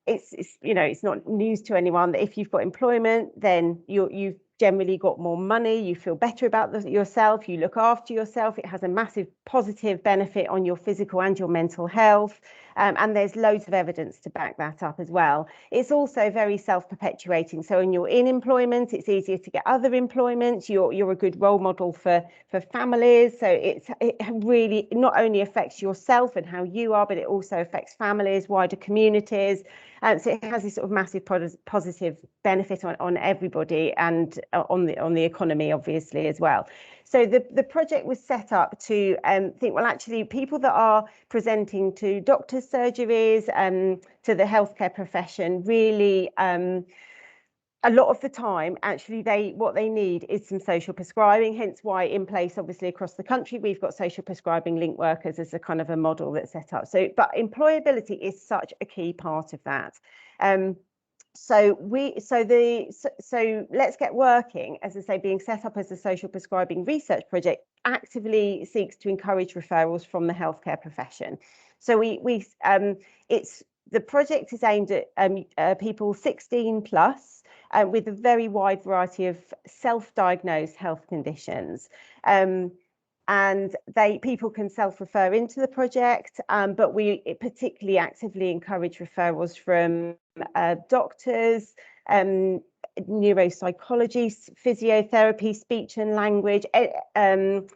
it's you know, it's not news to anyone that if you've got employment, then you've generally got more money, you feel better about yourself, you look after yourself. It has a massive positive benefit on your physical and your mental health, and there's loads of evidence to back that up as well. It's also very self-perpetuating, so when you're in employment, it's easier to get other employment. You're a good role model for families, so it really not only affects yourself and how you are, but it also affects families, wider communities. So it has this sort of massive positive benefit on everybody and on the economy, obviously, as well. So the project was set up to think, well, actually, people that are presenting to doctors' surgeries, to the healthcare profession, really, a lot of the time, actually, what they need is some social prescribing, hence why in place, obviously, across the country, we've got social prescribing link workers as a kind of a model that's set up. So, but employability is such a key part of that. So Let's Get Working, as I say, being set up as a social prescribing research project, actively seeks to encourage referrals from the healthcare profession. So the project is aimed at people 16 plus, with a very wide variety of self-diagnosed health conditions. And people can self-refer into the project, but we particularly actively encourage referrals from doctors, neuropsychology, physiotherapy, speech and language, and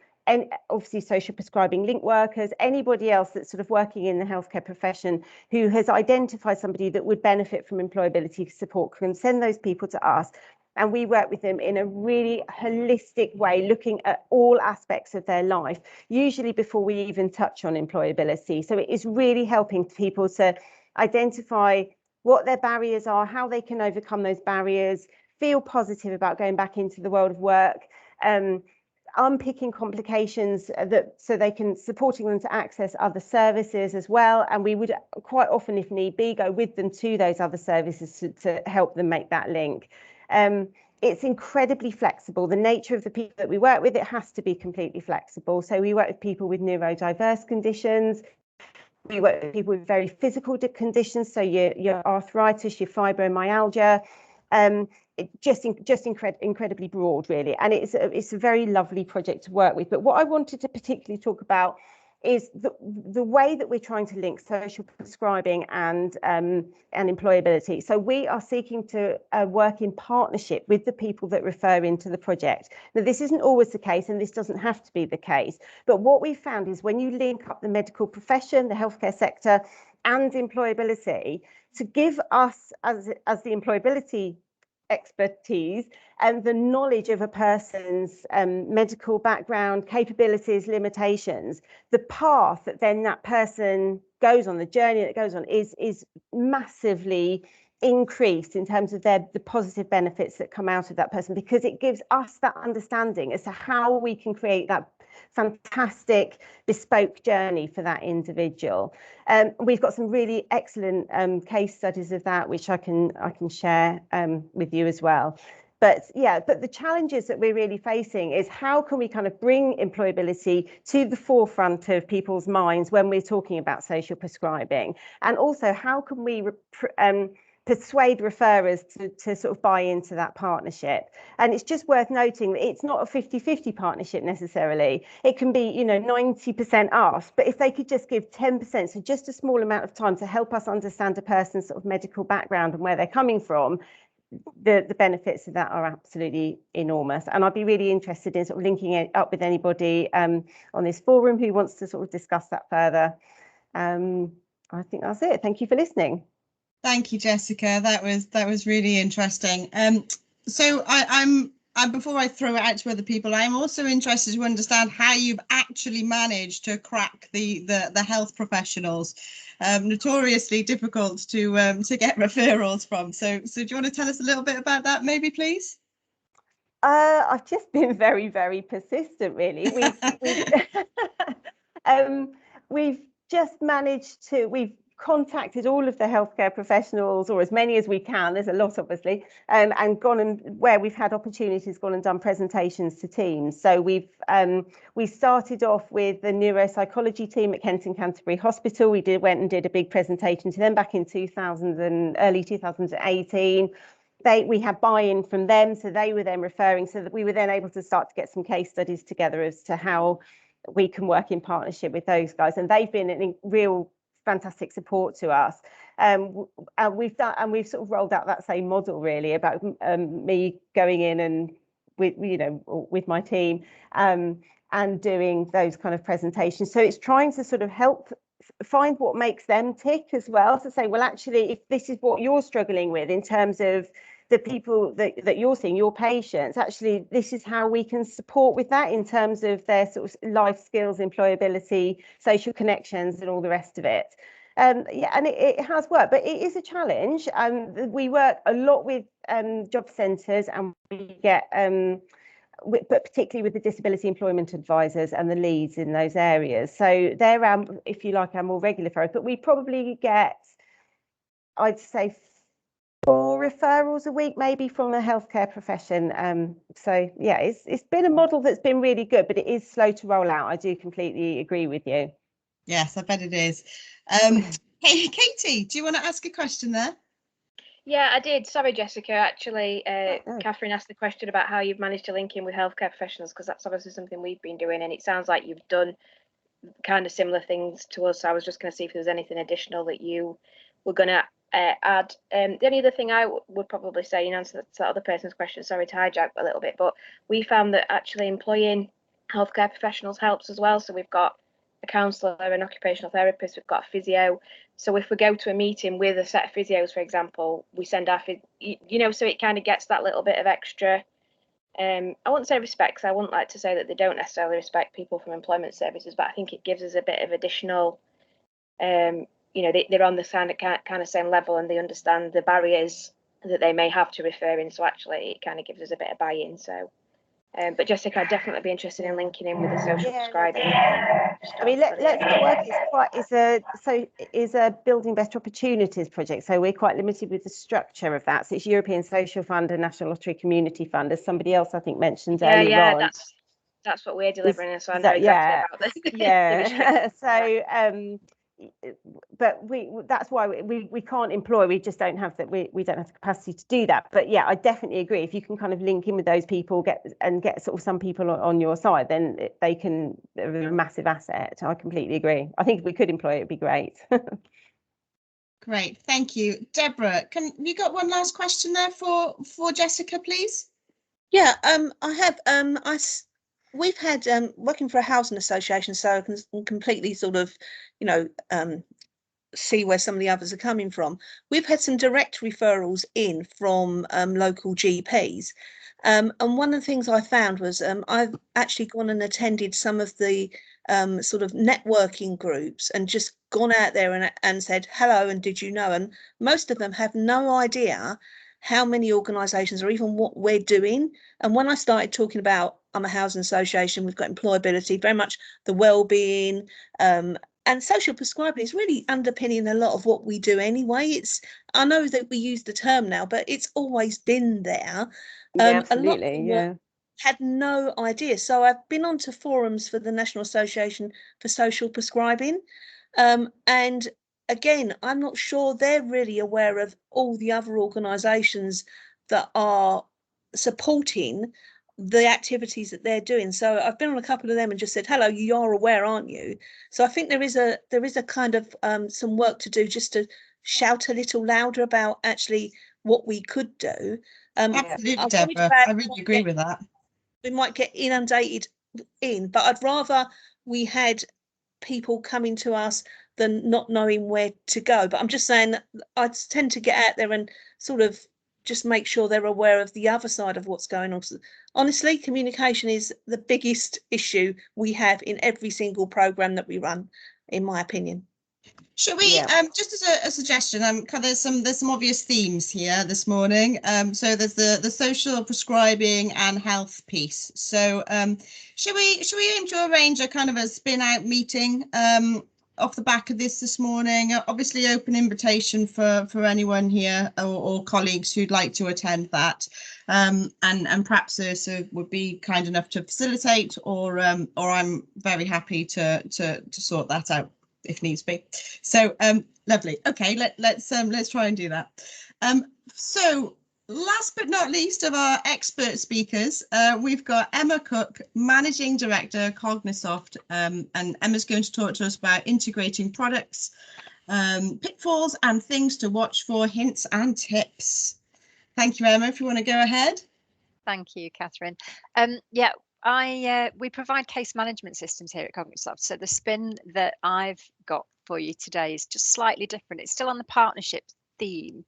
obviously social prescribing link workers, anybody else that's sort of working in the healthcare profession who has identified somebody that would benefit from employability support can send those people to us. And we work with them in a really holistic way, looking at all aspects of their life, usually before we even touch on employability. So it is really helping people to identify what their barriers are, how they can overcome those barriers, feel positive about going back into the world of work, unpicking complications so they can supporting them to access other services as well. And we would quite often, if need be, go with them to those other services to help them make that link. It's incredibly flexible. The nature of the people that we work with, it has to be completely flexible. So we work with people with neurodiverse conditions. We work with people with very physical conditions, so your arthritis, your fibromyalgia, just incredibly broad, really. And it's a very lovely project to work with. But what I wanted to particularly talk about is the way that we're trying to link social prescribing and employability. So we are seeking to work in partnership with the people that refer into the project. Now, this isn't always the case, and this doesn't have to be the case. But what we found is when you link up the medical profession, the healthcare sector, and employability, to give us as the employability expertise and the knowledge of a person's medical background, capabilities, limitations, the path that then that person goes on, the journey that goes on is massively increased in terms of the positive benefits that come out of that person, because it gives us that understanding as to how we can create that fantastic bespoke journey for that individual. We've got some really excellent case studies of that, which I can share with you as well. But the challenges that we're really facing is how can we kind of bring employability to the forefront of people's minds when we're talking about social prescribing, and also how can we persuade referrers to sort of buy into that partnership. And it's just worth noting that it's not a 50-50 partnership necessarily. It can be, you know, 90% us, but if they could just give 10%, so just a small amount of time to help us understand a person's sort of medical background and where they're coming from, the benefits of that are absolutely enormous. And I'd be really interested in sort of linking it up with anybody on this forum who wants to sort of discuss that further. I think that's it. Thank you for listening. Thank you, Jessica. That was really interesting. So I'm before I throw it out to other people, I'm also interested to understand how you've actually managed to crack the health professionals. Notoriously difficult to get referrals from. So do you want to tell us a little bit about that, maybe, please? I've just been very, very persistent, really. We've just managed to, we've contacted all of the healthcare professionals, or as many as we can, there's a lot obviously, and gone and where we've had opportunities, gone and done presentations to teams. So we started off with the neuropsychology team at Kent and Canterbury Hospital. We went and did a big presentation to them back in early 2018. We had buy-in from them, so they were then referring, so that we were then able to start to get some case studies together as to how we can work in partnership with those guys, and they've been a real fantastic support to us. And we've sort of rolled out that same model really about me going in and with my team and doing those kind of presentations. So it's trying to sort of help find what makes them tick as well, to say, well, actually, if this is what you're struggling with in terms of the people that you're seeing, your patients, actually, this is how we can support with that in terms of their sort of life skills, employability, social connections, and all the rest of it. Yeah, and it has worked, but it is a challenge. We work a lot with job centres, and we get, but particularly with the disability employment advisors and the leads in those areas. So they're, if you like, our more regular referrals, but we probably get, I'd say, 4 referrals a week, maybe, from a healthcare profession. So yeah, it's been a model that's been really good, but it is slow to roll out. I do completely agree with you. Yes, I bet it is. Hey, Katie, do you want to ask a question there? Yeah, I did. Sorry, Jessica. Actually, Catherine asked the question about how you've managed to link in with healthcare professionals, because that's obviously something we've been doing, and it sounds like you've done kind of similar things to us. So I was just going to see if there's anything additional that you were going to add. The only other thing I would probably say in answer to that other person's question, sorry to hijack a little bit, but we found that actually employing healthcare professionals helps as well. So we've got a counsellor, an occupational therapist, we've got a physio. So if we go to a meeting with a set of physios, for example, we send our, so it kind of gets that little bit of extra, I wouldn't say respect, because I wouldn't like to say that they don't necessarily respect people from employment services, but I think it gives us a bit of additional, they're on the kind of same level, and they understand the barriers that they may have to referring. So actually it kind of gives us a bit of buy-in. So but Jessica, I'd definitely be interested in linking in with the social prescribing. I mean, Let's Get Work is a building better opportunities project. So we're quite limited with the structure of that. So it's European Social Fund and National Lottery Community Fund, as somebody else I think mentioned earlier on. That's what we're delivering, so I know exactly about this. Yeah. So but that's why we can't employ, we just don't have that, we don't have the capacity to do that. But yeah, I definitely agree, if you can kind of link in with those people, get sort of some people on your side, then they're a massive asset. I completely agree. I think if we could employ it, it'd be great. Great, thank you. Deborah, you got one last question there for Jessica, please? Yeah, I have. We've had working for a housing association, so I can completely sort of, see where some of the others are coming from. We've had some direct referrals in from local GPs. And one of the things I found was I've actually gone and attended some of the sort of networking groups and just gone out there and said, hello, and did you know? And most of them have no idea how many organisations or even what we're doing. And when I started talking about, I'm a housing association, we've got employability, very much the well-being, and social prescribing is really underpinning a lot of what we do anyway. I know that we use the term now, but it's always been there. Absolutely, yeah. Had no idea. So I've been onto forums for the National Association for Social Prescribing, and again, I'm not sure they're really aware of all the other organisations that are supporting the activities that they're doing. So I've been on a couple of them and just said, hello, you are aware, aren't you? So I think there is a kind of some work to do, just to shout a little louder about actually what we could do. Absolutely, Deborah, I really agree with that. We might get inundated but I'd rather we had people coming to us than not knowing where to go. But I'm just saying that I tend to get out there and sort of just make sure they're aware of the other side of what's going on. So, honestly, communication is the biggest issue we have in every single program that we run, in my opinion. Should we, just as a suggestion, there's some obvious themes here this morning. So there's the social, prescribing and health piece. So should we aim to arrange a kind of a spin out meeting off the back of this morning? Obviously open invitation for anyone here or colleagues who'd like to attend that. And perhaps Ursa would be kind enough to facilitate, or I'm very happy to sort that out if needs be. So lovely. Okay, let's try and do that. So last but not least of our expert speakers, we've got Emma Cook, Managing Director, Cognisoft, and Emma's going to talk to us about integrating products, pitfalls and things to watch for, hints and tips. Thank you, Emma, if you want to go ahead. Thank you, Catherine. Yeah, we provide case management systems here at Cognisoft. So the spin that I've got for you today is just slightly different. It's still on the partnership theme,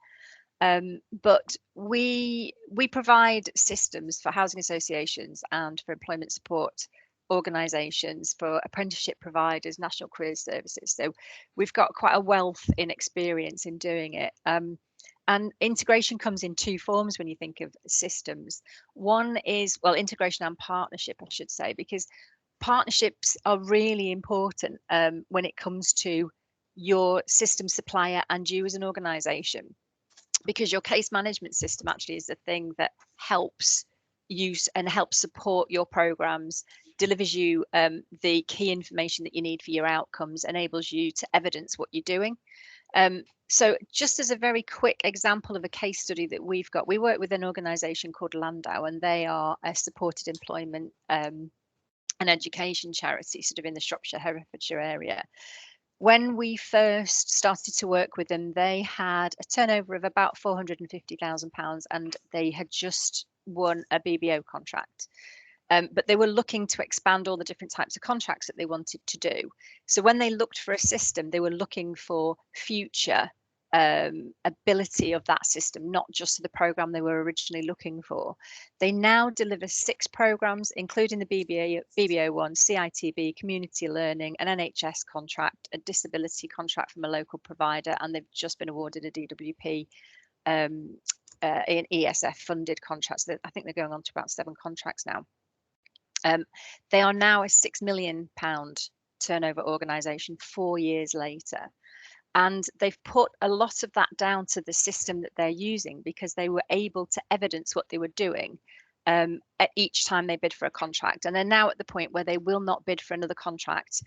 but we provide systems for housing associations and for employment support organisations, for apprenticeship providers, national careers services. So we've got quite a wealth in experience in doing it. And integration comes in two forms when you think of systems. One is, well, integration and partnership, I should say, because partnerships are really important when it comes to your system supplier and you as an organisation, because your case management system actually is the thing that helps you and helps support your programmes, delivers you the key information that you need for your outcomes, enables you to evidence what you're doing. So just as a very quick example of a case study that we've got, we work with an organisation called Landau, and they are a supported employment and education charity sort of in the Shropshire, Herefordshire area. When we first started to work with them, they had a turnover of about £450,000 and they had just won a BBO contract. But they were looking to expand all the different types of contracts that they wanted to do. So when they looked for a system, they were looking for future ability of that system, not just the program they were originally looking for. They now deliver 6 programs, including the BBO one, CITB, community learning, an NHS contract, a disability contract from a local provider, and they've just been awarded a DWP in ESF funded contracts. I think they're going on to about 7 contracts now. They are now a £6 million turnover organisation 4 years later. And they've put a lot of that down to the system that they're using, because they were able to evidence what they were doing at each time they bid for a contract. And they're now at the point where they will not bid for another contract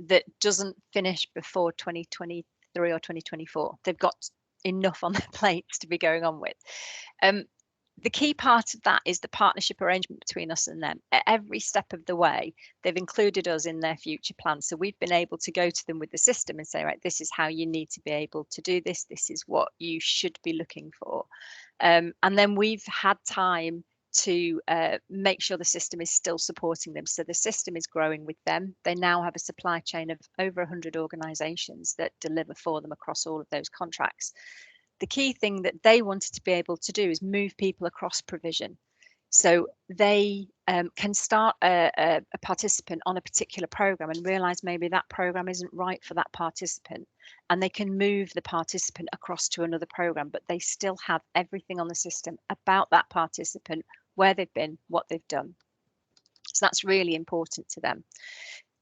that doesn't finish before 2023 or 2024. They've got enough on their plates to be going on with. The key part of that is the partnership arrangement between us and them. At every step of the way, they've included us in their future plans. So we've been able to go to them with the system and say, right, this is how you need to be able to do this. This is what you should be looking for. And then we've had time to make sure the system is still supporting them. So the system is growing with them. They now have a supply chain of over 100 organisations that deliver for them across all of those contracts. The key thing that they wanted to be able to do is move people across provision. So they can start a participant on a particular program and realise maybe that program isn't right for that participant, and they can move the participant across to another program, but they still have everything on the system about that participant, where they've been, what they've done. So that's really important to them.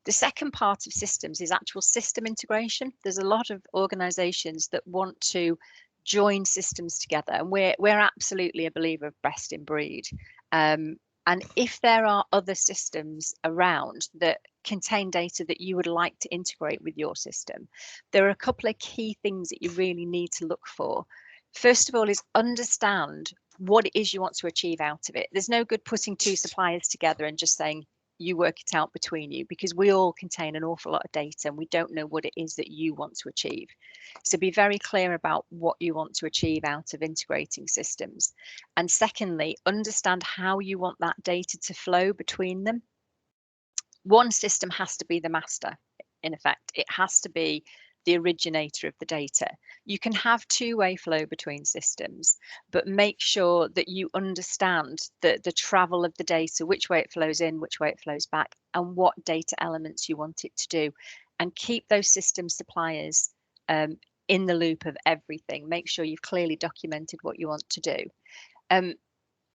The second part of systems is actual system integration. There's a lot of organisations that want to join systems together, and we're absolutely a believer of best in breed, and And if there are other systems around that contain data that you would like to integrate with your system, there are a couple of key things that you really need to look for. First of all is understand what it is you want to achieve out of it. There's no good putting two suppliers together and just saying, you work it out between you, because we all contain an awful lot of data and we don't know what it is that you want to achieve. So be very clear about what you want to achieve out of integrating systems. And secondly, understand how you want that data to flow between them. One system has to be the master, in effect. It has to be the originator of the data. You can have two-way flow between systems, but make sure that you understand the travel of the data, which way it flows in, which way it flows back, and what data elements you want it to do. And keep those system suppliers in the loop of everything. Make sure you've clearly documented what you want to do.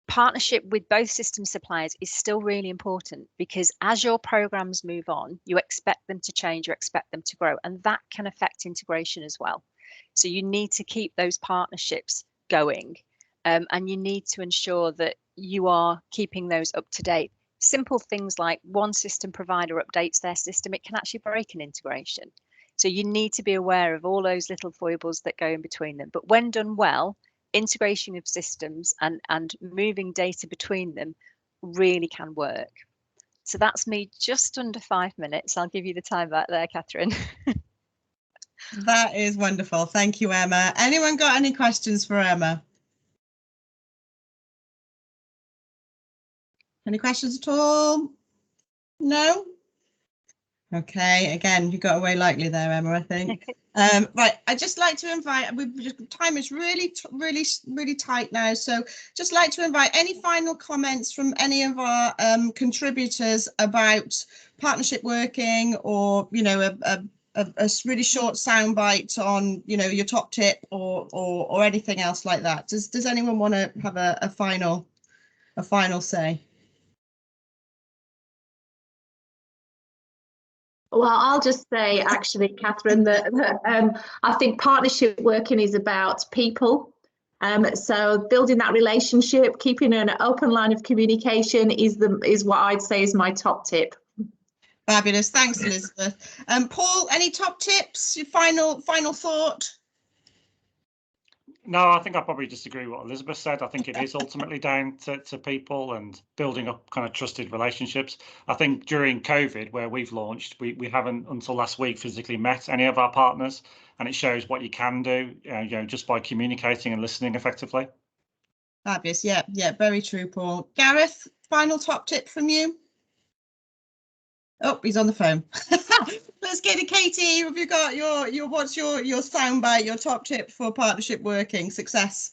Partnership with both system suppliers is still really important, because as your programs move on, you expect them to change, you expect them to grow, and that can affect integration as well. So you need to keep those partnerships going, and you need to ensure that you are keeping those up to date. Simple things like one system provider updates their system, it can actually break an integration. So you need to be aware of all those little foibles that go in between them. But when done well, integration of systems and moving data between them really can work. So that's me just under 5 minutes. I'll give you the time back there, Catherine. That is wonderful. Thank you, Emma. Anyone got any questions for Emma? Any questions at all? No? Okay, again, you got away lightly there, Emma, I think. Right, I'd just like to invite, time is really tight now, so just like to invite any final comments from any of our contributors about partnership working, or, you know, a really short soundbite on, you know, your top tip or anything else like that. Does anyone want to have a final say? Well, I'll just say, actually, Catherine, that I think partnership working is about people. So building that relationship, keeping an open line of communication is what I'd say is my top tip. Fabulous. Thanks, Elizabeth. Paul, any top tips? Your final thought? No, I think I probably disagree with what Elizabeth said. I think it is ultimately down to people and building up kind of trusted relationships. I think during COVID, where we've launched, we haven't until last week physically met any of our partners, and it shows what you can do, you know, just by communicating and listening effectively. Fabulous. Yeah, very true, Paul. Gareth, final top tip from you? Oh, he's on the phone. Let's get to Katie. Have you got what's your soundbite, your top tip for partnership working success?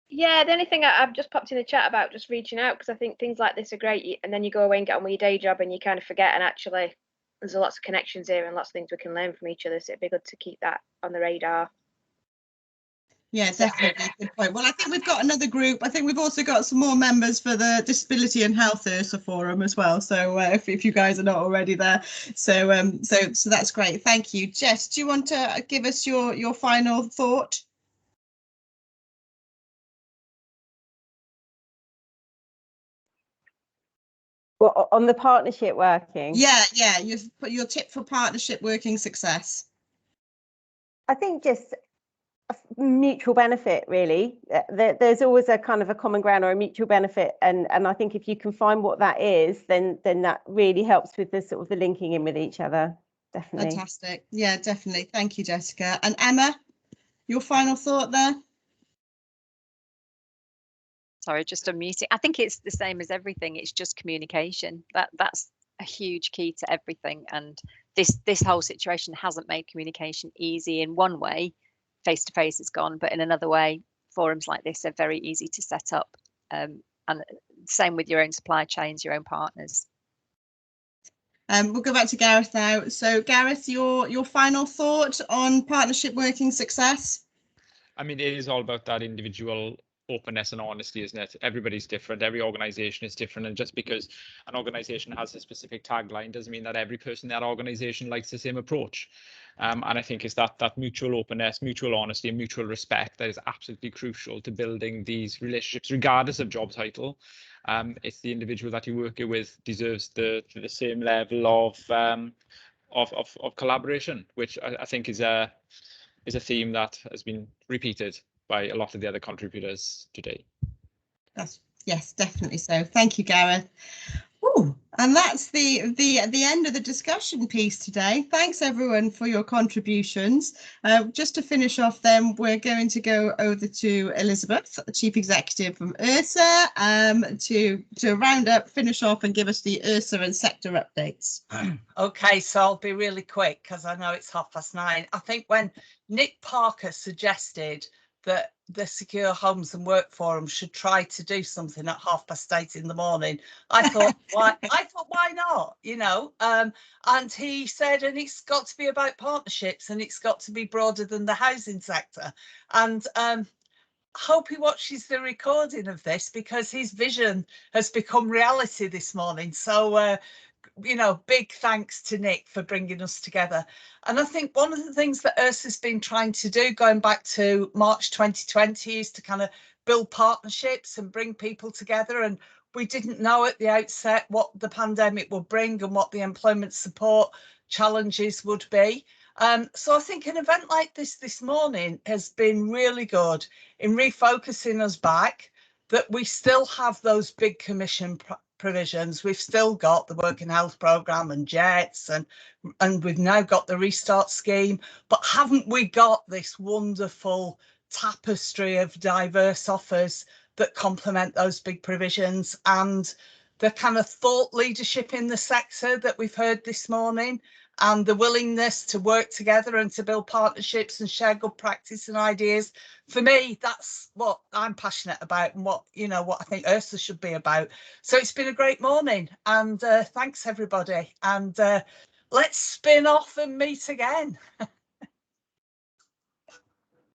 Yeah, the only thing I've just popped in the chat about just reaching out, because I think things like this are great, and then you go away and get on with your day job and you kind of forget, and actually there's lots of connections here and lots of things we can learn from each other, so it'd be good to keep that on the radar. Yeah, definitely. Good point. Well, I think we've got another group. I think we've also got some more members for the Disability and Health Ursa Forum as well. So if you guys are not already there, so that's great. Thank you, Jess. Do you want to give us your final thought? Well, on the partnership working. Yeah. You've put your tip for partnership working success. I think just mutual benefit, really. There's always a kind of a common ground or a mutual benefit, and I think if you can find what that is, then that really helps with the sort of the linking in with each other. Definitely. Fantastic. Yeah, definitely. Thank you, Jessica. And Emma, your final thought there? Sorry, just unmuting. I think it's the same as everything. It's just communication. That's a huge key to everything, and this whole situation hasn't made communication easy. In one way, face-to-face is gone, but in another way, forums like this are very easy to set up, and same with your own supply chains, your own partners. We'll go back to Gareth now. So Gareth, your final thought on partnership working success? I mean, it is all about that individual openness and honesty, isn't it? Everybody's different, every organisation is different, and just because an organisation has a specific tagline doesn't mean that every person in that organisation likes the same approach. And I think it's that mutual openness, mutual honesty, and mutual respect that is absolutely crucial to building these relationships, regardless of job title. It's the individual that you're working with deserves the same level of collaboration, which I think is a theme that has been repeated by a lot of the other contributors today. Yes, definitely so. Thank you, Gareth. Ooh, and that's the end of the discussion piece today. Thanks everyone for your contributions. Just to finish off then, we're going to go over to Elizabeth, Chief Executive from Ursa, to round up, finish off and give us the Ursa and sector updates. Okay, so I'll be really quick because I know it's 9:30. I think when Nick Parker suggested that the Secure Homes and Work Forum should try to do something at 8:30 in the morning, I thought, why not? You know, and he said, and it's got to be about partnerships, and it's got to be broader than the housing sector. And hope he watches the recording of this, because his vision has become reality this morning. So you know, big thanks to Nick for bringing us together. And I think one of the things that Ursa's been trying to do, going back to March 2020, is to kind of build partnerships and bring people together. And we didn't know at the outset what the pandemic would bring and what the employment support challenges would be. So I think an event like this morning has been really good in refocusing us back, that we still have those big commission provisions. We've still got the Working Health Programme and JETS, and we've now got the Restart Scheme, but haven't we got this wonderful tapestry of diverse offers that complement those big provisions, and the kind of thought leadership in the sector that we've heard this morning, and the willingness to work together and to build partnerships and share good practice and ideas. For me, that's what I'm passionate about, and what I think Ursa should be about. So it's been a great morning, and thanks everybody, and let's spin off and meet again.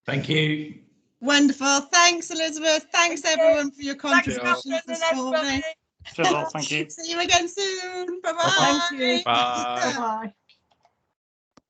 Thank you. Wonderful. Thanks, Elizabeth. Thanks everyone for your contributions this morning. Thank you. See you again soon. Bye-bye. Bye. Bye. Bye.